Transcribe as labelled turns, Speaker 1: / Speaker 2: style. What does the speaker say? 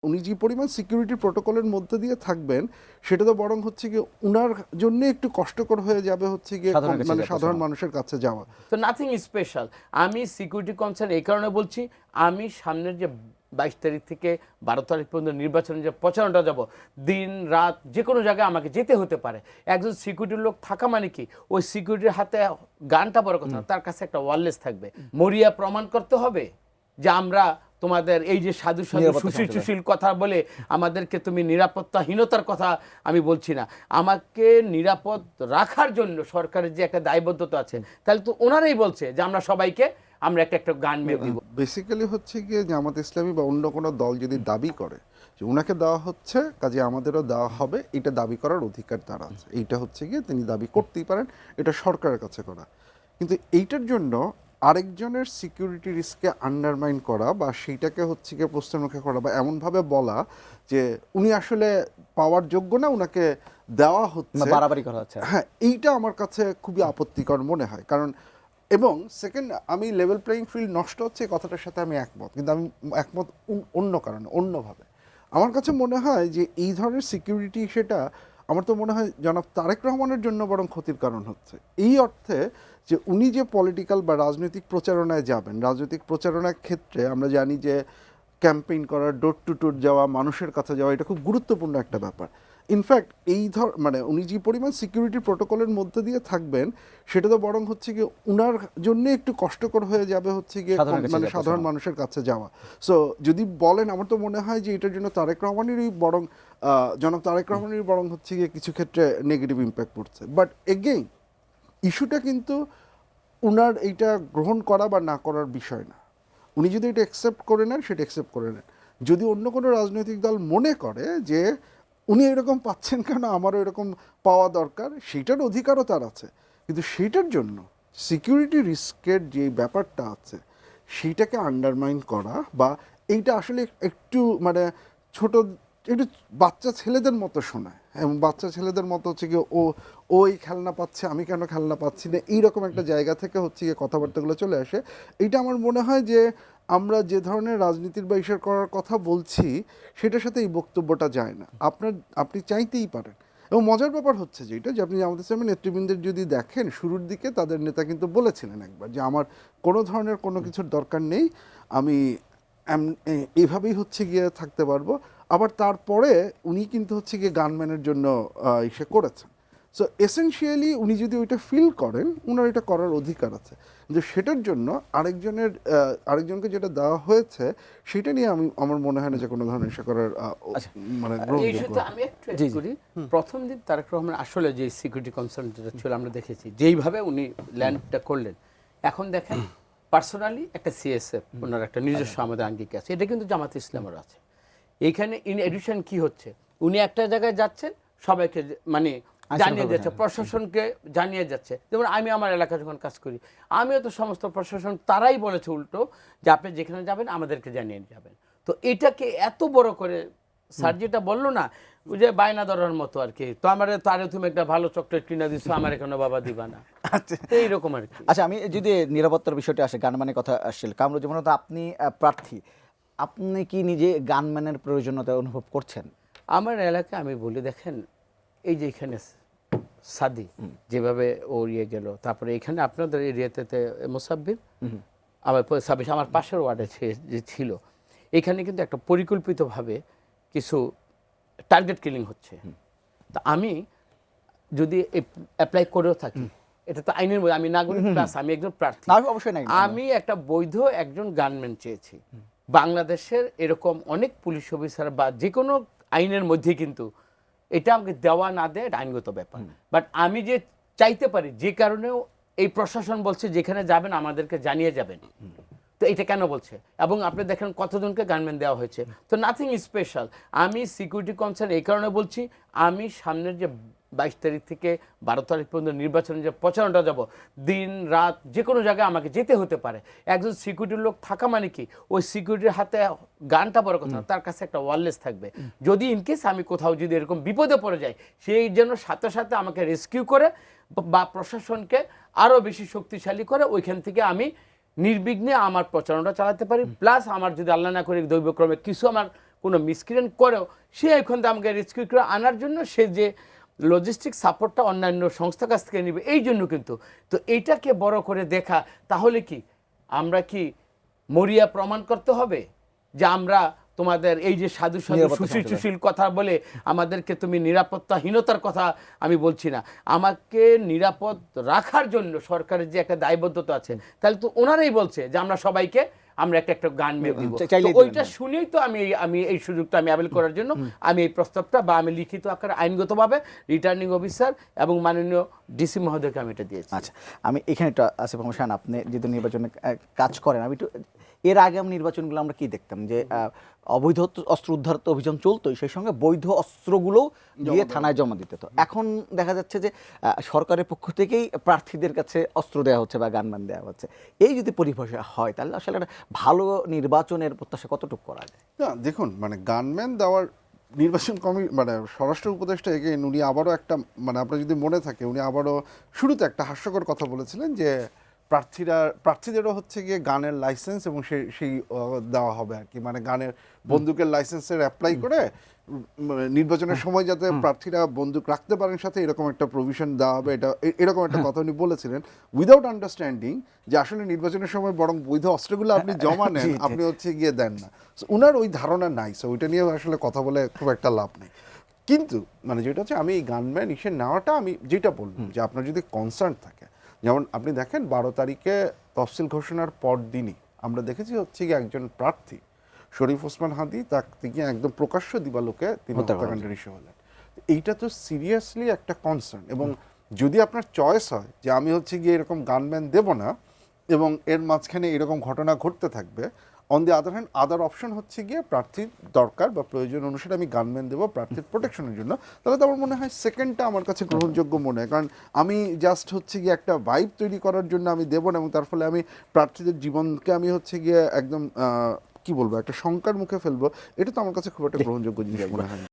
Speaker 1: উনি যে পরিমাণ সিকিউরিটি প্রোটোকলের মধ্যে দিয়ে থাকবেন সেটা তো বরং হচ্ছে গিয়ে উনার জন্য একটু কষ্টকর হয়ে যাবে হচ্ছে গিয়ে মানে সাধারণ মানুষের কাছে যাওয়া।
Speaker 2: তো নাথিং স্পেশাল। আমি সিকিউরিটি কনসার্ন এই কারণে বলছি, আমি সামনের যে 22 তারিখ থেকে 12 তারিখ পর্যন্ত নির্বাচনের যে প্রচারণা যাব, দিন রাত যে কোনো জায়গায় আমাকে যেতে হতে পারে। একজন সিকিউরিটির লোক থাকা মানে কি, ওই সিকিউরিটির হাতে গানটা বড় কথা, তার কাছে একটা ওয়্যারলেস থাকবে। মরিয়া প্রমাণ করতে হবে যে আমরা তোমাদের এই যে সাধু সাধু সুশীল সুশীল কথা বলে আমাদেরকে তুমি নিরাপত্তাহীনতার কথা আমি বলছি না, আমাকে নিরাপদ রাখার জন্য সরকারের যে একটা দায়বদ্ধতা আছে, তাহলে তো ওনারাই বলছে যে আমরা সবাইকে আমরা একটা একটা গান মেরে দিব।
Speaker 1: বেসিক্যালি হচ্ছে গিয়ে জামাত ইসলামী বা অন্য কোনো দল যদি দাবি করে যে উনাকে দেওয়া হচ্ছে কাজে আমাদেরও দেওয়া হবে, এটা দাবি করার অধিকার তার আছে। এইটা হচ্ছে গিয়ে তিনি দাবি করতেই পারেন, এটা সরকারের কাছে করা। কিন্তু এইটার জন্য আরেকজনের সিকিউরিটি রিস্ককে আন্ডারমাইন করা বা সেইটাকে হচ্ছে গিয়ে প্রশ্নের মুখে করা বা এমনভাবে বলা যে উনি আসলে পাওয়ার যোগ্য না, উনাকে দেওয়া হচ্ছে,
Speaker 3: বাড়াবাড়ি করা হচ্ছে।
Speaker 1: হ্যাঁ, এইটা আমার কাছে খুবই আপত্তিকর মনে হয়। কারণ এবং সেকেন্ড, আমি লেভেল প্লেয়িং ফিল্ড নষ্ট হচ্ছে এই কথাটার সাথে আমি একমত, কিন্তু আমি একমত অন্য কারণে, অন্যভাবে। আমার কাছে মনে হয় যে এই ধরনের সিকিউরিটি, সেটা আমার তো মনে হয় জনাব তারেক রহমানের জন্য বরং ক্ষতির কারণ হচ্ছে। এই অর্থে যে উনি যে পলিটিক্যাল বা রাজনৈতিক প্রচারণায় যাবেন, রাজনৈতিক প্রচারণার ক্ষেত্রে আমরা জানি যে ক্যাম্পেইন করা, ডোর টু ডোর যাওয়া, মানুষের কাছে যাওয়া, এটা খুব গুরুত্বপূর্ণ একটা ব্যাপার। ইনফ্যাক্ট এই মানে উনি যে পরিমাণ সিকিউরিটি প্রোটোকলের মধ্যে দিয়ে থাকবেন সেটা তো বরং হচ্ছে গিয়ে উনার জন্য একটু কষ্টকর হয়ে যাবে হচ্ছে গিয়ে মানে সাধারণ মানুষের কাছে যাওয়া। সো যদি বলেন, আমার তো মনে হয় যে এটার জন্য তারেক রহমানেরই বরং জনাব তারেক রহমানেরই বরং হচ্ছে গিয়ে কিছু ক্ষেত্রে নেগেটিভ ইম্প্যাক্ট পড়ছে। বাট এগেইন ইস্যুটা কিন্তু উনার এইটা গ্রহণ করা বা না করার বিষয় না। উনি যদি এটা অ্যাকসেপ্ট করে নেন, সেটা অ্যাকসেপ্ট করে নেন। যদি অন্য কোনো রাজনৈতিক দল মনে করে যে উনি এরকম পাচ্ছেন কেন, আমারও এরকম পাওয়া দরকার, সেইটার অধিকারও তার আছে। কিন্তু সেইটার জন্য সিকিউরিটি রিস্কের যে ব্যাপারটা আছে সেইটাকে আন্ডারমাইন করা বা এইটা আসলে একটু মানে ছোট, একটু বাচ্চা ছেলেদের মতো শোনায়। এবং বাচ্চা ছেলেদের মতো হচ্ছে গিয়ে ওই খেলনা পাচ্ছে, আমি কেন খেলনা পাচ্ছি না, এইরকম একটা জায়গা থেকে হচ্ছে গিয়ে কথাবার্তাগুলো চলে আসে। এইটা আমার মনে হয় যে আমরা যে ধরনের রাজনীতির বা ইস্যু করার কথা বলছি সেটার সাথে এই বক্তব্যটা যায় না। আপনি চাইতেই পারেন। এবং মজার ব্যাপার হচ্ছে যে এটা যে আপনি আমাদের সামনে নেতৃবৃন্দের যদি দেখেন, শুরুর দিকে তাদের নেতা কিন্তু বলেছিলেন একবার যে আমার কোনো ধরনের কোনো কিছুর দরকার নেই, আমি এইভাবেই হচ্ছে গিয়ে থাকতে পারবো। আবার তারপরে উনি কিন্তু হচ্ছে গিয়ে গানম্যানের জন্য ইসে করেছেন। সো এসেনশিয়ালি উনি যদি ওইটা ফিল করেন, উনার এটা করার অধিকার আছে। কিন্তু সেটার জন্য আরেকজনকে যেটা দেওয়া হয়েছে সেটা নিয়ে আমার মনে হয় না যে কোনো ধরনের ইসে করার মানে
Speaker 2: আমি একটু করি। প্রথম দিন তারেক রহমান আসলে যে সিকিউরিটি কনসার্ন যেটা ছিল আমরা দেখেছি যেইভাবে উনি ল্যান্ডটা করলেন, এখন দেখেন পার্সোনালি একটা সিএসএফ ওনার একটা নিজস্ব আমাদের আঙ্গিক আছে, এটা কিন্তু জামাত ইসলামের আছে। এইখানে ইন এডিশন কি হচ্ছে, উনি একটা জায়গায় যাচ্ছেন, সবাইকে মানে জানিয়ে যাচ্ছে, প্রশাসনকে জানিয়ে যাচ্ছে। যেমন আমি আমার এলাকায় যখন কাজ করি, আমিও তো সমস্ত প্রশাসন তারাই বলেছে উল্টো যে আপনি যেখানে যাবেন আমাদেরকে জানিয়ে যাবেন। তো এটাকে এত বড় করে স্যার যেটা বললো না, ওই যে বায়না ধরার মতো আর কি, তো আমার তারে তুমি একটা ভালো চকলেট কিনে দিচ্ছ, আমার এখানে বাবা দিবা না, এইরকম আর কি।
Speaker 3: আচ্ছা, আমি যদি নিরাপত্তার বিষয়টা আসে, গানম্যানের কথা আসছিল, কামরুজ্জামান তো আপনি প্রার্থী, আপনি কি নিজে গানম্যানের প্রয়োজনীয়তা অনুভব করছেন?
Speaker 2: আমার এলাকায় আমি বলি, দেখেন এই যে এখানে সাদি যেভাবে ও ইয়ে গেল, তারপরে এখানে আপনাদের এরিয়াতে মোসাব্বির, আবার সাবিশ আমার পাশের ওয়ার্ডে যে ছিল, এখানে কিন্তু একটা পরিকল্পিতভাবে কিছু টার্গেট কিলিং হচ্ছে। তা আমি যদি অ্যাপ্লাই করেও থাকি, এটা তো আইনের মধ্যে, আমি নাগরিক প্লাস আমি একজন প্রার্থী, আমি একটা বৈধ একজন গানম্যান চেয়েছি। বাংলাদেশের এরকম অনেক পুলিশ অফিসার বা যে কোনো আইনের মধ্যে কিন্তু এটা আমাকে দেওয়া না দেয় এটা আইনগত ব্যাপার। বাট আমি যে চাইতে পারি, যে কারণেও এই প্রশাসন বলছে যেখানে যাবেন আমাদেরকে জানিয়ে যাবেন, তো এটা কেন বলছে? এবং আপনি দেখেন কতজনকে গানম্যান দেওয়া হয়েছে। তো নাথিং স্পেশাল। আমি সিকিউরিটি কনসার্ন এই কারণে বলছি, আমি সামনের যে 22 তারিখ থেকে 12 তারিখ পর্যন্ত নির্বাচনের যে প্রচারণা যাব, দিন রাত যে কোনো জায়গায় আমাকে যেতে হতে পারে। একজন সিকিউরিটির লোক থাকা মানে কি, ওই সিকিউরিটির হাতে গানটা বড় কথা, তার কাছে একটা ওয়্যারলেস থাকবে। যদি ইনকেস আমি কোথাও যদি এরকম বিপদে পড়ে যাই, সেই জন্য সাথে সাথে আমাকে রেস্কিউ করে বা প্রশাসনকে আরও বেশি শক্তিশালী করে ওইখান থেকে আমি নির্বিঘ্নে আমার প্রচারণা চালাতে পারি। প্লাস আমার যদি আল্লাহ না করে দৈবক্রমে কিছু আমার কোনো মিসক্রিয়েন্ট করেও সে এখন তো আমাকে রেস্কিউ করে আনার জন্য সে যে লজিস্টিক সাপোর্টটা অন্যান্য সংস্থার কাছ থেকে নেবে এই জন্য কিন্তু। তো এইটাকে বড় করে দেখা, তাহলে কি আমরা কি মরিয়া প্রমাণ করতে হবে যে আমরা তোমাদের এই যে সাধু সাধু
Speaker 3: নিরাপত্তা
Speaker 2: সুশীল
Speaker 3: সংস্থা।
Speaker 2: সুশীল কথা বলে আমাদেরকে তুমি নিরাপত্তাহীনতার কথা আমি বলছি না, আমাকে নিরাপদ রাখার জন্য সরকারের যে একটা দায়বদ্ধতা আছে, তাহলে তো ওনারাই বলছে যে আমরা সবাইকে আমরা একটা একটা গান মেয়ে দিব।
Speaker 3: চাইলেই
Speaker 2: তো
Speaker 3: দিবেন
Speaker 2: ওইটা
Speaker 3: না।
Speaker 2: শুনেই তো আমি এই সুযোগটা আমি অ্যাভেল করার জন্য আমি এই প্রস্তাবটা বা আমি লিখিত আকারে আইনগতভাবে রিটার্নিং অফিসার এবং মাননীয় ডিসি মহোদয়কে আমি এটা দিয়েছি।
Speaker 3: আচ্ছা, আমি এখানে একটু আসিফ আহমদ শাহান, আপনি যেহেতু নির্বাচনে কাজ করেন, আমি একটু এর আগাম নির্বাচনগুলো আমরা কি দেখতাম যে অবৈধ অস্ত্র উদ্ধার তো অভিযান চলতোই, সেই সঙ্গে বৈধ অস্ত্রগুলোও গিয়ে থানায় জমা দিতে হতো। এখন দেখা যাচ্ছে যে সরকারের পক্ষ থেকেই প্রার্থীদের কাছে অস্ত্র দেওয়া হচ্ছে বা গানম্যান দেওয়া হচ্ছে। এই যদি পরিভাষা হয় তাহলে আসলে একটা ভালো নির্বাচনের প্রত্যাশা কতটুকু করা যায়?
Speaker 1: না দেখুন, মানে গানম্যান দেওয়ার নির্বাচন মানে স্বরাষ্ট্র উপদেষ্টা এগেইন উনি আবারও একটা, মানে আপনার যদি মনে থাকে উনি আবারও শুরুতে একটা হাস্যকর কথা বলেছিলেন যে প্রার্থীদেরও হচ্ছে গিয়ে গানের লাইসেন্স এবং সেই দেওয়া হবে আর কি, মানে গানের বন্দুকের লাইসেন্সের অ্যাপ্লাই করে নির্বাচনের সময় যাতে প্রার্থীরা বন্দুক রাখতে পারেন সাথে, এরকম একটা প্রভিশন দেওয়া হবে। এরকম একটা কথা উনি বলেছিলেন উইদাউট আন্ডারস্ট্যান্ডিং যে আসলে নির্বাচনের সময় বরং বৈধ অস্ত্রগুলো আপনি জমা নেন, আপনি হচ্ছে গিয়ে দেন না। উনার ওই ধারণা নাই, সো ওইটা নিয়ে আসলে কথা বলে খুব একটা লাভ নেই। কিন্তু মানে যেটা হচ্ছে আমি এই গানম্যান ইসে নেওয়াটা, আমি যেটা বললাম যে আপনার যদি কনসার্ন থাকে, যেমন আপনি দেখেন 12 তারিখে তফসিল ঘোষণার পর দিনই আমরা দেখেছি হচ্ছে গিয়ে একজন প্রার্থী শরীফ ওসমান হাদি তাকে একদম প্রকাশ্য দিবালোকে তিনি হত্যাকাণ্ডের ইস্যু হলেন। এইটা তো সিরিয়াসলি একটা কনসার্ন। এবং যদি আপনার চয়েস হয় যে আমি হচ্ছে গিয়ে এরকম গানম্যান দেব না এবং এর মাঝখানে এরকম ঘটনা ঘটতে থাকবে, on the other hand other option হচ্ছে গিয়ে প্রার্থীর দরকার বা প্রয়োজন অনুসারে আমি গানম্যান দেবো প্রার্থীর প্রোটেকশনের জন্য, তাহলে তো আমার মনে হয় সেকেন্ডটা আমার কাছে গ্রহণযোগ্য মনে হয়। কারণ আমি জাস্ট হচ্ছে গিয়ে একটা ভাইব তৈরি করার জন্য আমি দেবো না, এবং তার ফলে আমি প্রার্থীদের জীবনকে আমি হচ্ছে গিয়ে একদম কি বলবো একটা শঙ্কার মুখে ফেলবো, এটা তো আমার কাছে খুব একটা গ্রহণযোগ্য জিনিস মনে হয় না।